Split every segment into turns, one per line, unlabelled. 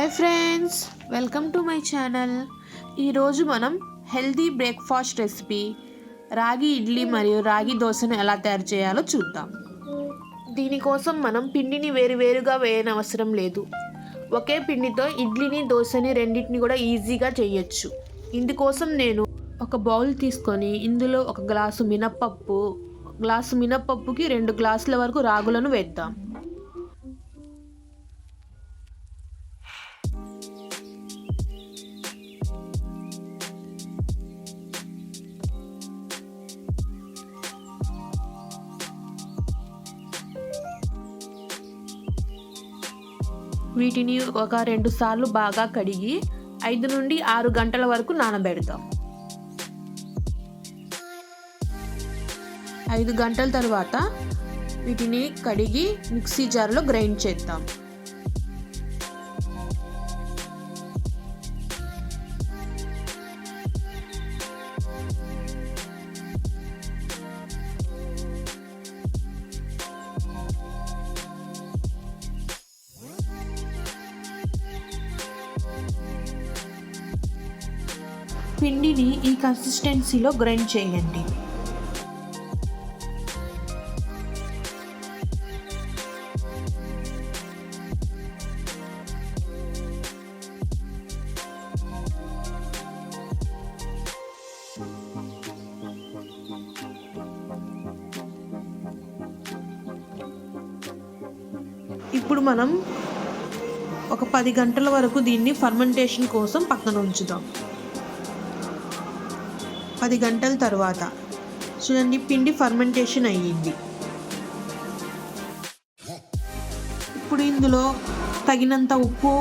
Hi friends, welcome to my channel. ఈరోజు మనం healthy breakfast recipe రాగి ఇడ్లీ మరియు రాగి దోశను ఎలా తయారు చేయాలో చూద్దాం. దీనికోసం మనం పిండిని వేరువేరుగా వేయనవసరం లేదు. ఒకే పిండితో ఇడ్లీని దోశని రెండింటిని కూడా ఈజీగా చేయొచ్చు. ఇందుకోసం నేను ఒక బౌల్ తీసుకొని ఇందులో ఒక గ్లాసు మినప్పప్పుకి 2 గ్లాసుల వరకు రాగులను వేద్దాం. వీటిని ఒక 2 సార్లు బాగా కడిగి 5 నుండి 6 గంటల వరకు నానబెడతాం. 5 గంటల తర్వాత వీటిని కడిగి మిక్సీ జార్లో గ్రైండ్ చేద్దాం. పిండిని ఈ కన్సిస్టెన్సీలో గ్రైండ్ చేయండి. ఇప్పుడు మనం ఒక 10 గంటల వరకు దీన్ని ఫర్మెంటేషన్ కోసం పక్కన ఉంచుదాం. 10 గంటల తర్వాత చూడండి, పిండి ఫర్మెంటేషన్ అయ్యింది. ఇప్పుడు ఇందులో తగినంత ఉప్పు,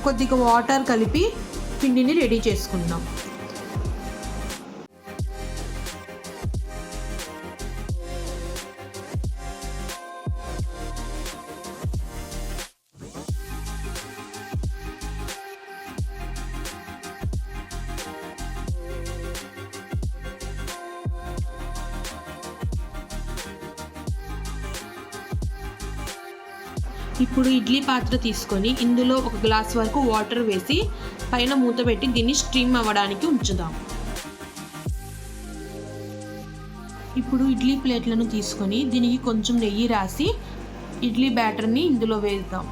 కొద్దిగా వాటర్ కలిపి పిండిని రెడీ చేసుకుందాం. ఇప్పుడు ఇడ్లీ పాత్ర తీసుకొని ఇందులో 1 గ్లాస్ వరకు వాటర్ వేసి పైన మూత పెట్టి దీన్ని స్టీమ్ అవ్వడానికి ఉంచుదాం. ఇప్పుడు ఇడ్లీ ప్లేట్లను తీసుకొని దీనికి కొంచెం నెయ్యి రాసి ఇడ్లీ బ్యాటర్ని ఇందులో వేద్దాం.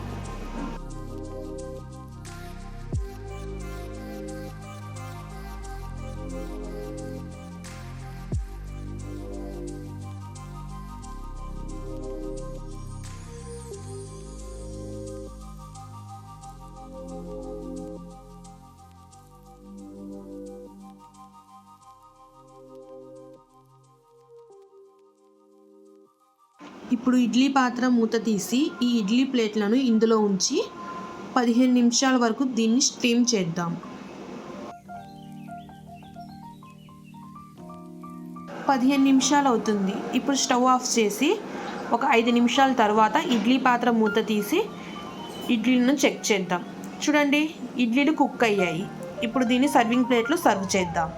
ఇప్పుడు ఇడ్లీ పాత్ర మూత తీసి ఈ ఇడ్లీ ప్లేట్లను ఇందులో ఉంచి 15 నిమిషాల వరకు దీన్ని స్టీమ్ చేద్దాం. 15 నిమిషాలు అవుతుంది. ఇప్పుడు స్టవ్ ఆఫ్ చేసి ఒక 5 నిమిషాల తర్వాత ఇడ్లీ పాత్ర మూత తీసి ఇడ్లీలను చెక్ చేద్దాం. చూడండి, ఇడ్లీలు కుక్ అయ్యాయి. ఇప్పుడు దీన్ని సర్వింగ్ ప్లేట్లో సర్వ్ చేద్దాం.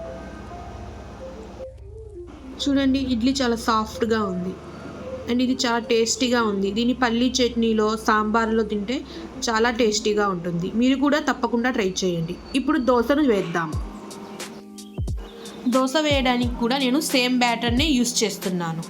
చూడండి, ఇడ్లీ చాలా సాఫ్ట్గా ఉంది అండ్ ఇది చాలా టేస్టీగా ఉంది. దీని పల్లీ చట్నీలో, సాంబార్లో తింటే చాలా టేస్టీగా ఉంటుంది. మీరు కూడా తప్పకుండా ట్రై చేయండి. ఇప్పుడు దోశను వేద్దాం. దోశ వేయడానికి కూడా నేను సేమ్ బ్యాటర్నే యూస్ చేస్తున్నాను.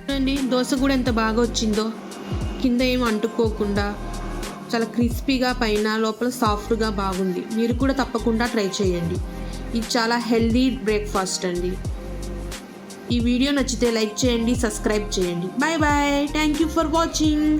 చూడండి, దోశ కూడా ఎంత బాగా వచ్చిందో. కింద ఏం అంటుకోకుండా చాలా క్రిస్పీగా, పైన లోపల సాఫ్ట్గా బాగుంది. మీరు కూడా తప్పకుండా ట్రై చేయండి. ఇది చాలా హెల్దీ బ్రేక్ఫాస్ట్ అండి. ఈ వీడియో నచ్చితే లైక్ చేయండి, సబ్స్క్రైబ్ చేయండి. Bye bye. Thank you for watching.